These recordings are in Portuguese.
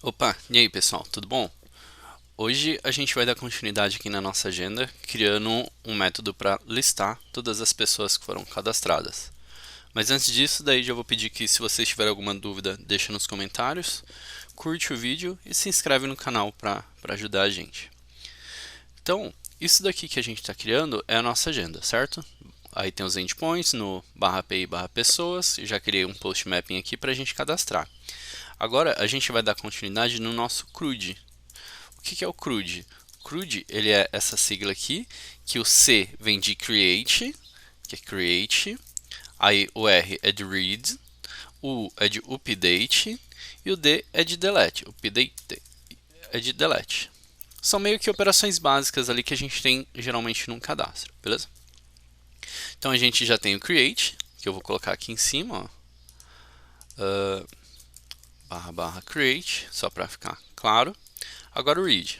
Opa, e aí pessoal, tudo bom? Hoje a gente vai dar continuidade aqui na nossa agenda, criando um método para listar todas as pessoas que foram cadastradas. Mas antes disso, daí já vou pedir que se vocês tiverem alguma dúvida, deixa nos comentários, curte o vídeo e se inscreve no canal para ajudar a gente. Então, isso daqui que a gente está criando é a nossa agenda, certo? Aí tem os endpoints no /pi /pessoas, já criei um post mapping aqui para a gente cadastrar. Agora a gente vai dar continuidade no nosso CRUD. O que é o CRUD? O CRUD ele é essa sigla aqui, que o C vem de create, que é create, aí o R é de read, o U é de update e o D é de delete. Update é de delete. São meio que operações básicas ali que a gente tem geralmente num cadastro, beleza? Então a gente já tem o create, que eu vou colocar aqui em cima, ó. /create, só para ficar claro. Agora o read.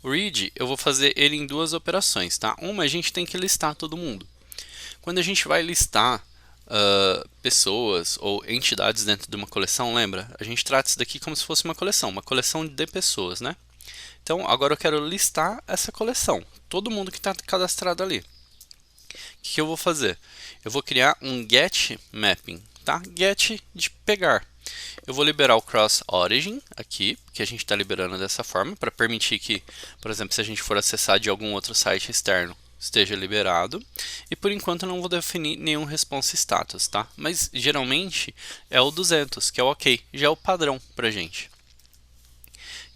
O read eu vou fazer ele em duas operações, tá? Uma a gente tem que listar todo mundo. Quando a gente vai listar pessoas ou entidades dentro de uma coleção, lembra? A gente trata isso daqui como se fosse uma coleção de pessoas, né? Então agora eu quero listar essa coleção, todo mundo que está cadastrado ali. O que eu vou fazer? Eu vou criar um get mapping, tá? Get de pegar. Eu vou liberar o cross origin aqui, que a gente está liberando dessa forma, para permitir que, por exemplo, se a gente for acessar de algum outro site externo, esteja liberado. E por enquanto eu não vou definir nenhum response status, tá? Mas geralmente é o 200, que é o ok, já é o padrão para gente.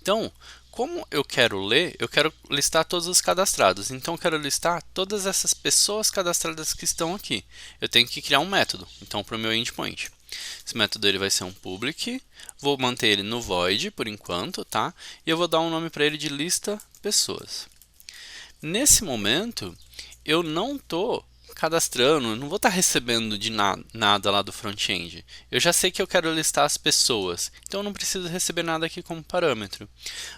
Então, como eu quero ler, eu quero listar todos os cadastrados. Então, eu quero listar todas essas pessoas cadastradas que estão aqui. Eu tenho que criar um método. Então, para o meu endpoint. Esse método ele vai ser um public. Vou manter ele no void por enquanto, tá? E eu vou dar um nome para ele de lista pessoas. Nesse momento, eu não estou cadastrando, não vou estar recebendo de nada lá do front-end. Eu já sei que eu quero listar as pessoas, então eu não preciso receber nada aqui como parâmetro.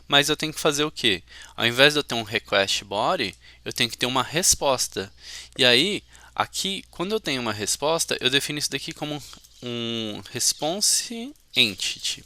Mas eu tenho que fazer o quê? Ao invés de eu ter um request body, eu tenho que ter uma resposta. E aí, aqui, quando eu tenho uma resposta, eu defino isso daqui como um response entity.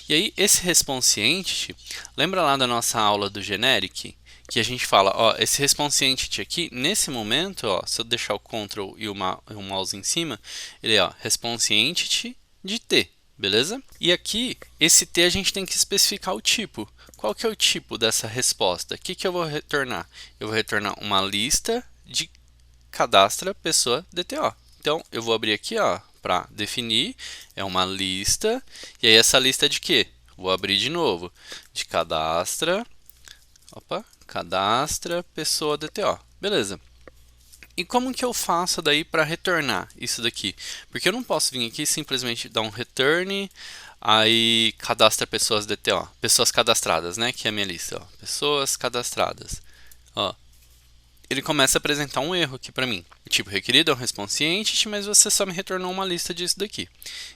E aí, esse response entity, lembra lá da nossa aula do generic? Que a gente fala, ó, esse response entity aqui, nesse momento, ó, se eu deixar o Ctrl e o mouse em cima, ele é ó, response entity de T, beleza? E aqui, esse T a gente tem que especificar o tipo. Qual que é o tipo dessa resposta? O que eu vou retornar? Eu vou retornar uma lista de cadastra pessoa DTO. Então, eu vou abrir aqui, ó, para definir, é uma lista, e aí essa lista é de quê? Vou abrir de novo, de cadastra pessoa DTO. Beleza. E como que eu faço daí para retornar isso daqui? Porque eu não posso vir aqui e simplesmente dar um return, aí cadastra pessoas DTO, pessoas cadastradas, né? Que é a minha lista, ó. Pessoas cadastradas. Ó, ele começa a apresentar um erro aqui para mim. O tipo requerido é um response entity, mas você só me retornou uma lista disso daqui.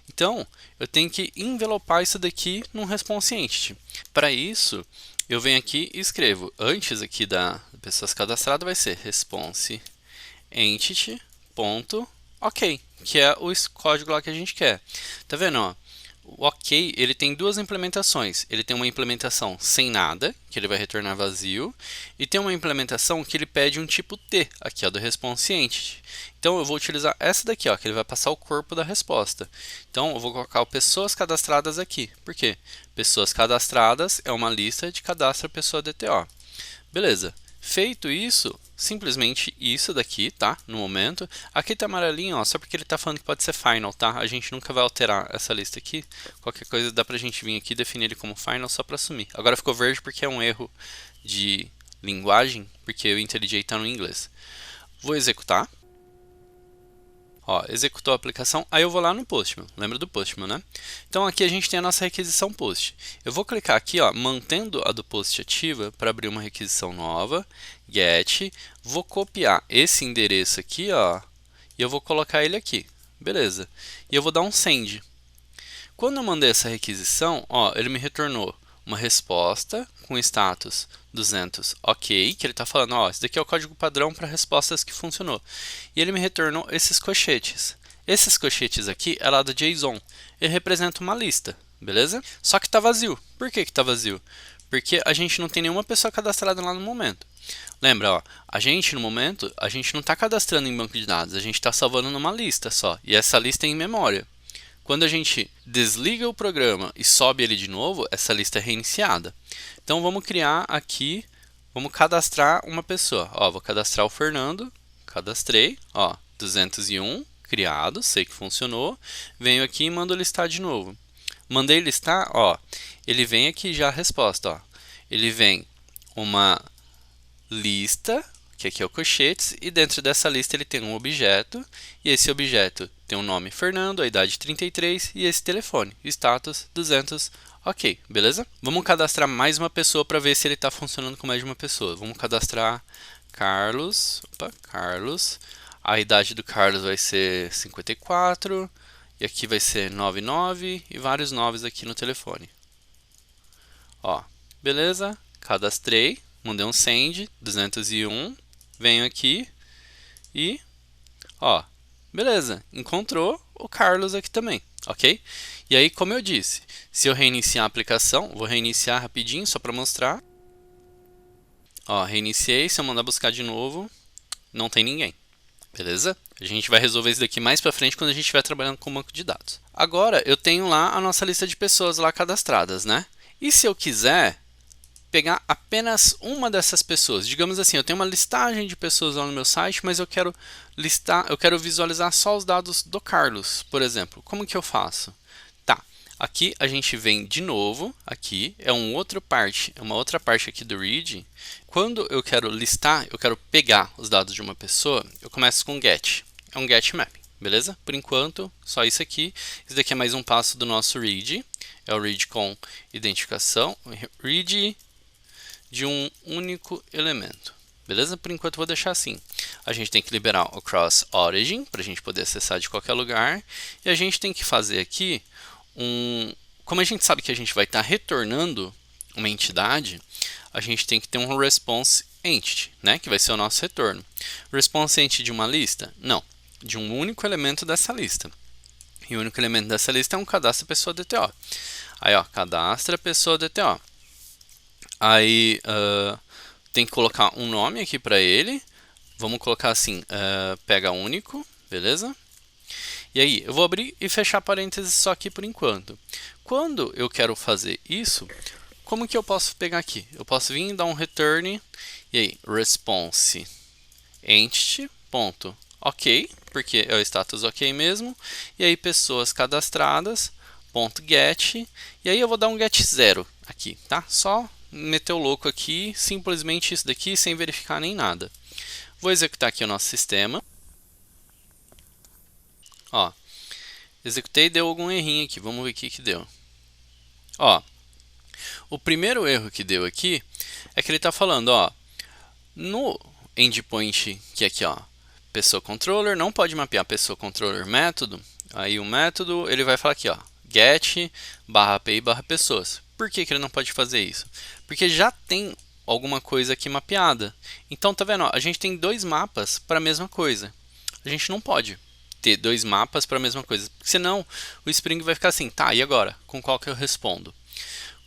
Então, eu tenho que envelopar isso daqui num response entity. Para isso, eu venho aqui e escrevo, antes aqui da pessoas cadastradas vai ser response entity.ok, que é o código lá que a gente quer. Tá vendo, ó? O ok, ele tem duas implementações. Ele tem uma implementação sem nada, que ele vai retornar vazio, e tem uma implementação que ele pede um tipo T, aqui ó, do response entity. Então eu vou utilizar essa daqui, ó, que ele vai passar o corpo da resposta. Então eu vou colocar o pessoas cadastradas aqui. Por quê? Pessoas cadastradas é uma lista de cadastro pessoa DTO. Beleza. Feito isso, simplesmente isso daqui, tá? No momento. Aqui tá amarelinho, ó, só porque ele tá falando que pode ser final, tá? A gente nunca vai alterar essa lista aqui. Qualquer coisa dá pra gente vir aqui e definir ele como final só pra assumir. Agora ficou verde porque é um erro de linguagem, porque o IntelliJ tá no inglês. Vou executar. Ó, executou a aplicação, aí eu vou lá no Postman, lembra do Postman, né? Então aqui a gente tem a nossa requisição post. Eu vou clicar aqui, ó, mantendo a do post ativa para abrir uma requisição nova, get, vou copiar esse endereço aqui, ó, e eu vou colocar ele aqui, beleza? E eu vou dar um send. Quando eu mandei essa requisição, ó, ele me retornou uma resposta com status 200 ok, que ele está falando, ó, esse daqui é o código padrão para respostas que funcionou. E ele me retornou esses cochetes. Esses cochetes aqui é lá do JSON. Ele representa uma lista, beleza? Só que está vazio. Por que está vazio? Porque a gente não tem nenhuma pessoa cadastrada lá no momento. Lembra, ó, a gente no momento, a gente não está cadastrando em banco de dados, a gente está salvando numa lista só. E essa lista é em memória. Quando a gente desliga o programa e sobe ele de novo, essa lista é reiniciada. Então vamos criar aqui, vamos cadastrar uma pessoa. Ó, vou cadastrar o Fernando, cadastrei, ó, 201, criado, sei que funcionou. Venho aqui e mando listar de novo. Mandei listar, ó, ele vem aqui já a resposta, ó. Ele vem uma lista, que aqui é o colchetes, e dentro dessa lista ele tem um objeto, e esse objeto tem o nome Fernando, a idade 33 e esse telefone, status 200, ok, beleza? Vamos cadastrar mais uma pessoa para ver se ele está funcionando com mais de uma pessoa. Vamos cadastrar Carlos, Carlos, a idade do Carlos vai ser 54, e aqui vai ser 99 e vários noves aqui no telefone. Ó, beleza? Cadastrei, mandei um send, 201, venho aqui e, ó, beleza, encontrou o Carlos aqui também, ok? E aí, como eu disse, se eu reiniciar a aplicação, vou reiniciar rapidinho só para mostrar. Ó, reiniciei, se eu mandar buscar de novo, não tem ninguém, beleza? A gente vai resolver isso daqui mais para frente quando a gente estiver trabalhando com banco de dados. Agora, eu tenho lá a nossa lista de pessoas lá cadastradas, né? E se eu quiser pegar apenas uma dessas pessoas, digamos assim, eu tenho uma listagem de pessoas lá no meu site, mas eu quero visualizar só os dados do Carlos, por exemplo. Como que eu faço? Tá, aqui a gente vem de novo, aqui é uma outra parte aqui do read. Quando eu quero listar, eu quero pegar os dados de uma pessoa, eu começo com get, é um get mapping, beleza? Por enquanto, só isso aqui. Isso daqui é mais um passo do nosso read, é o read com identificação, read de um único elemento, beleza? Por enquanto eu vou deixar assim. A gente tem que liberar o cross origin para a gente poder acessar de qualquer lugar, e a gente tem que fazer aqui como a gente sabe que a gente vai estar retornando uma entidade, a gente tem que ter um response entity, né? Que vai ser o nosso retorno. Response entity de uma lista? Não, de um único elemento dessa lista. E o único elemento dessa lista é um cadastro pessoa DTO. Aí, ó, cadastra pessoa DTO. Aí tem que colocar um nome aqui para ele. Vamos colocar assim, pega único, beleza? E aí, eu vou abrir e fechar parênteses só aqui por enquanto. Quando eu quero fazer isso, como que eu posso pegar aqui? Eu posso vir e dar um return, e aí, response entity, ponto, ok, porque é o status ok mesmo. E aí, pessoas cadastradas, ponto get, e aí eu vou dar um get 0 aqui, tá? Só meter o louco aqui, simplesmente isso daqui, sem verificar nem nada. Vou executar aqui o nosso sistema. Ó, executei e deu algum errinho aqui, vamos ver o que deu. Ó, o primeiro erro que deu aqui é que ele está falando, ó, no endpoint, que é aqui, ó, pessoa controller, não pode mapear pessoa controller método. Aí o método, ele vai falar aqui, ó, get /api /pessoas. Por que ele não pode fazer isso? Porque já tem alguma coisa aqui mapeada. Então, tá vendo? Ó, a gente tem dois mapas para a mesma coisa. A gente não pode ter dois mapas para a mesma coisa, porque senão o Spring vai ficar assim, tá, e agora? Com qual que eu respondo?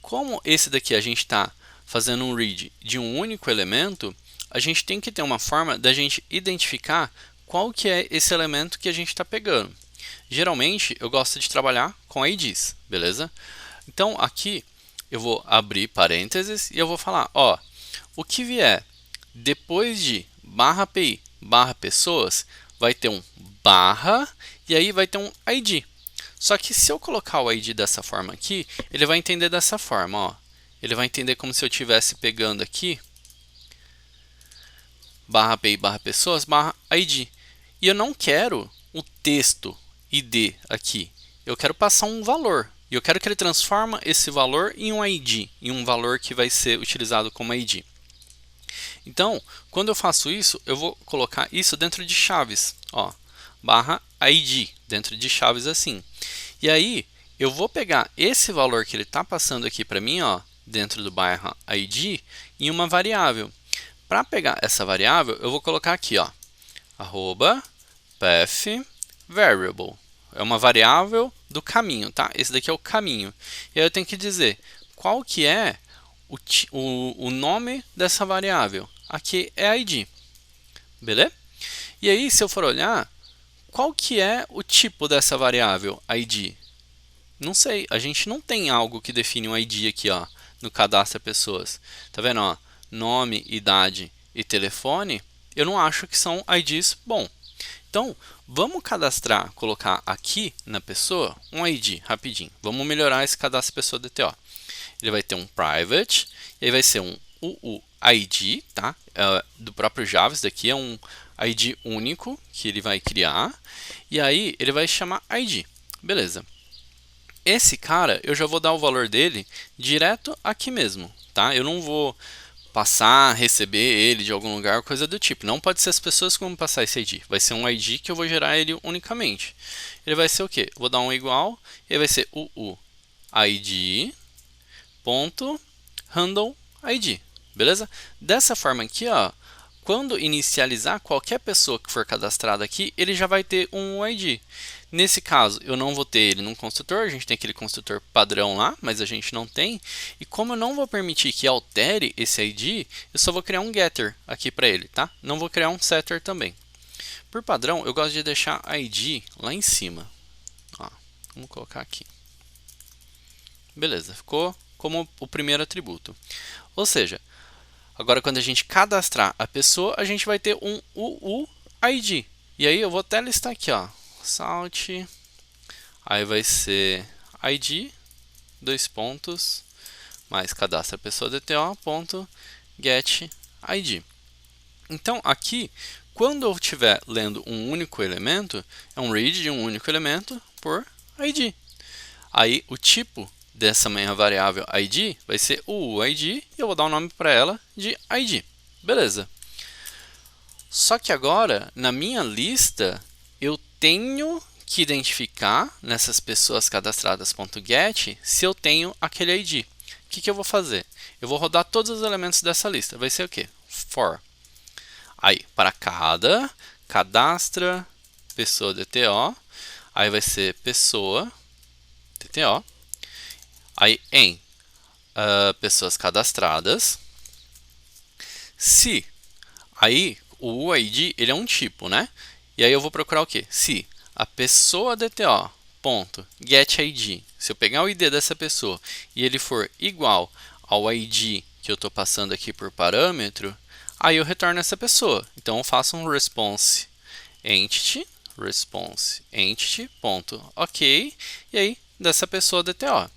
Como esse daqui a gente está fazendo um read de um único elemento, a gente tem que ter uma forma da gente identificar qual que é esse elemento que a gente está pegando. Geralmente, eu gosto de trabalhar com IDs, beleza? Então, aqui eu vou abrir parênteses e eu vou falar, ó, o que vier depois de /api /pessoas, vai ter um barra e aí vai ter um ID. Só que se eu colocar o ID dessa forma aqui, ele vai entender dessa forma, ó. Ele vai entender como se eu estivesse pegando aqui /api /pessoas /ID. E eu não quero o texto ID aqui. Eu quero passar um valor. E eu quero que ele transforme esse valor em um ID, em um valor que vai ser utilizado como ID. Então, quando eu faço isso, eu vou colocar isso dentro de chaves, ó, /ID, dentro de chaves assim. E aí, eu vou pegar esse valor que ele está passando aqui para mim, ó, dentro do /ID, em uma variável. Para pegar essa variável, eu vou colocar aqui, ó, @path variable, é uma variável do caminho, tá? Esse daqui é o caminho. E aí eu tenho que dizer qual que é o nome dessa variável. Aqui é ID, beleza? E aí, se eu for olhar, qual que é o tipo dessa variável ID? Não sei, a gente não tem algo que define um ID aqui, ó, no cadastro pessoas. Tá vendo, ó? Nome, idade e telefone, eu não acho que são IDs bom. Então, vamos cadastrar, colocar aqui na pessoa um ID, rapidinho. Vamos melhorar esse cadastro pessoa DTO. Ele vai ter um private, e aí vai ser um UUID, tá? Do próprio Java, isso daqui é um ID único que ele vai criar. E aí, ele vai chamar ID. Beleza. Esse cara, eu já vou dar o valor dele direto aqui mesmo, tá? Eu não vou passar, receber ele de algum lugar, coisa do tipo. Não pode ser as pessoas que vão passar esse ID. Vai ser um ID que eu vou gerar ele unicamente. Ele vai ser o quê? Vou dar um igual, e vai ser UUID ponto handle ID, beleza? Dessa forma aqui, ó, quando inicializar qualquer pessoa que for cadastrada aqui, ele já vai ter um ID. Nesse caso, eu não vou ter ele num construtor, a gente tem aquele construtor padrão lá, mas a gente não tem. E como eu não vou permitir que altere esse ID, eu só vou criar um getter aqui para ele, tá? Não vou criar um setter também. Por padrão, eu gosto de deixar ID lá em cima. Ó, vamos colocar aqui. Beleza, ficou como o primeiro atributo. Ou seja, agora quando a gente cadastrar a pessoa, a gente vai ter um UUID. E aí eu vou até listar aqui, ó. Salt, aí vai ser ID, dois pontos, mais cadastra pessoa DTO, ponto, get ID. Então aqui, quando eu estiver lendo um único elemento, é um read de um único elemento por ID. Aí o tipo dessa minha variável ID vai ser o UID e eu vou dar um nome para ela de ID. Beleza. Só que agora, na minha lista, eu tenho que identificar nessas pessoas cadastradas.get se eu tenho aquele ID. O que eu vou fazer? Eu vou rodar todos os elementos dessa lista. Vai ser o quê? For. Aí, para cada cadastra pessoa DTO, aí vai ser pessoa DTO. Aí em pessoas cadastradas, se, aí o UID ele é um tipo, né? E aí eu vou procurar o que? Se a pessoa DTO ponto get ID, se eu pegar o ID dessa pessoa e ele for igual ao ID que eu estou passando aqui por parâmetro, aí eu retorno essa pessoa. Então eu faço um response entity ponto ok, e aí dessa pessoa DTO.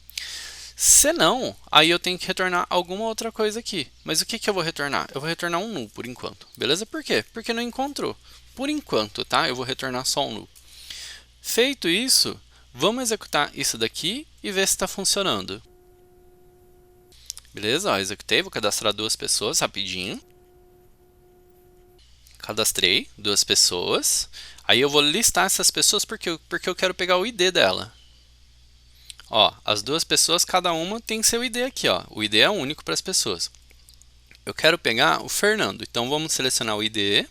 Se não, aí eu tenho que retornar alguma outra coisa aqui. Mas o que eu vou retornar? Eu vou retornar um null por enquanto. Beleza? Por quê? Porque não encontrou. Por enquanto, tá? Eu vou retornar só um null. Feito isso, vamos executar isso daqui e ver se está funcionando. Beleza? Ó, executei, vou cadastrar duas pessoas rapidinho. Cadastrei duas pessoas. Aí eu vou listar essas pessoas porque eu quero pegar o ID dela. Ó, as duas pessoas, cada uma tem seu ID aqui, ó. O ID é único para as pessoas. Eu quero pegar o Fernando, então vamos selecionar o ID.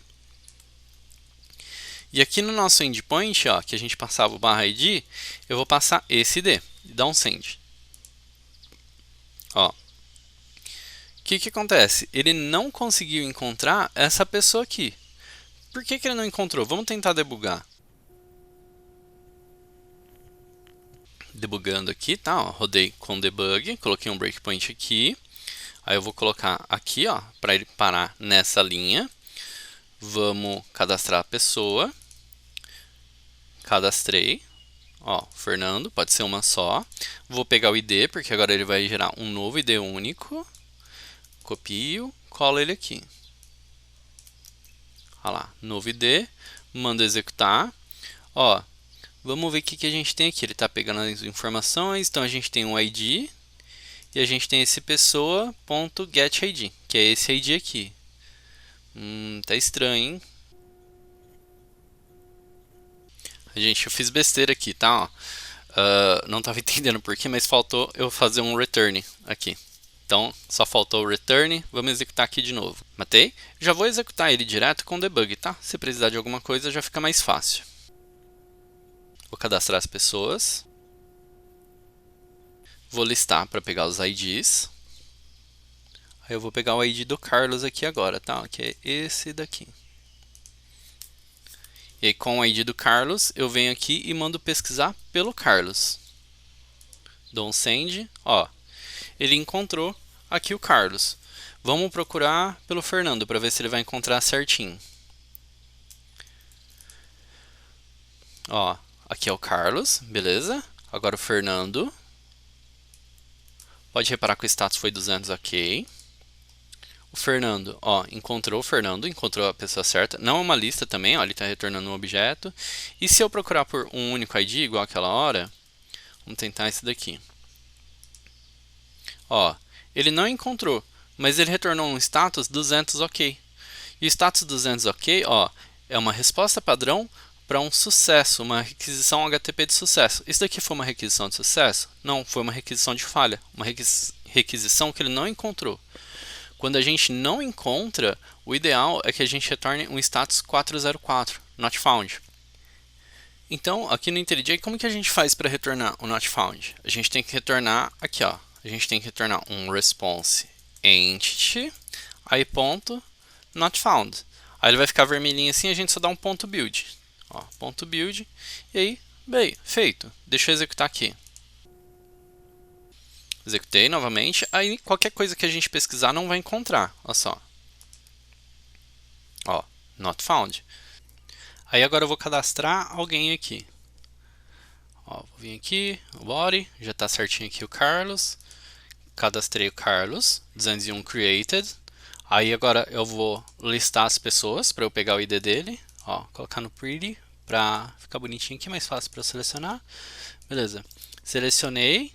E aqui no nosso endpoint, ó, que a gente passava o barra ID, eu vou passar esse ID e dar um send. Ó. O que acontece? Ele não conseguiu encontrar essa pessoa aqui. Por que ele não encontrou? Vamos tentar debugar. Debugando aqui, tá? Ó, rodei com debug, coloquei um breakpoint aqui. Aí eu vou colocar aqui, ó, para ele parar nessa linha. Vamos cadastrar a pessoa. Cadastrei. Ó, Fernando, pode ser uma só. Vou pegar o ID, porque agora ele vai gerar um novo ID único. Copio, colo ele aqui. Olha lá, novo ID, mando executar. Ó, vamos ver o que a gente tem aqui. Ele está pegando as informações, então a gente tem um ID e a gente tem esse pessoa.getID, que é esse ID aqui. Tá estranho, hein? Gente, eu fiz besteira aqui, tá? Não estava entendendo porquê, mas faltou eu fazer um return aqui. Então, só faltou o return. Vamos executar aqui de novo. Matei. Já vou executar ele direto com debug, tá? Se precisar de alguma coisa, já fica mais fácil. Vou cadastrar as pessoas. Vou listar para pegar os IDs. Aí eu vou pegar o ID do Carlos aqui agora, tá? Que é esse daqui. E aí com o ID do Carlos, eu venho aqui e mando pesquisar pelo Carlos. Dou um send, ó. Ele encontrou aqui o Carlos. Vamos procurar pelo Fernando para ver se ele vai encontrar certinho. Ó, aqui é o Carlos, beleza? Agora o Fernando. Pode reparar que o status foi 200, ok. O Fernando, ó, encontrou o Fernando, encontrou a pessoa certa. Não é uma lista também, ó, ele está retornando um objeto. E se eu procurar por um único ID, igual aquela hora, vamos tentar esse daqui. Ó, ele não encontrou, mas ele retornou um status 200, ok. E o status 200, ok, ó, é uma resposta padrão para um sucesso, uma requisição HTTP de sucesso. Isso daqui foi uma requisição de sucesso? Não, foi uma requisição de falha, uma requisição que ele não encontrou. Quando a gente não encontra, o ideal é que a gente retorne um status 404, not found. Então, aqui no IntelliJ, como que a gente faz para retornar o not found? A gente tem que retornar aqui, ó. A gente tem que retornar um response entity, aí ponto, not found. Aí ele vai ficar vermelhinho assim, a gente só dá um ponto build. Ó, ponto build, e aí, bem, feito. Deixa eu executar aqui. Executei novamente, aí qualquer coisa que a gente pesquisar não vai encontrar, olha só. Ó, not found. Aí agora eu vou cadastrar alguém aqui. Ó, vou vir aqui, o body, já está certinho aqui o Carlos. Cadastrei o Carlos, 201 created. Aí agora eu vou listar as pessoas para eu pegar o ID dele. Ó, colocar no pretty para ficar bonitinho aqui, mais fácil para eu selecionar. Beleza. Selecionei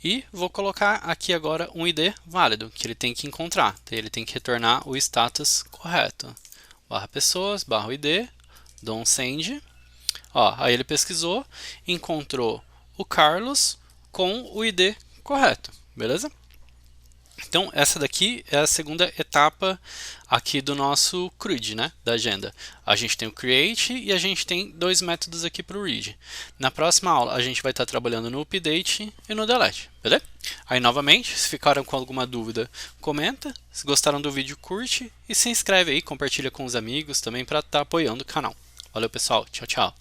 e vou colocar aqui agora um ID válido que ele tem que encontrar. Ele tem que retornar o status correto. Barra pessoas, barra ID, dou um send. Ó, aí ele pesquisou, encontrou o Carlos com o ID correto, beleza? Então, essa daqui é a segunda etapa aqui do nosso CRUD, né, da agenda. A gente tem o create e a gente tem dois métodos aqui para o read. Na próxima aula, a gente vai estar trabalhando no update e no delete, beleza? Aí, novamente, se ficaram com alguma dúvida, comenta. Se gostaram do vídeo, curte e se inscreve aí, compartilha com os amigos também para estar apoiando o canal. Valeu, pessoal. Tchau, tchau.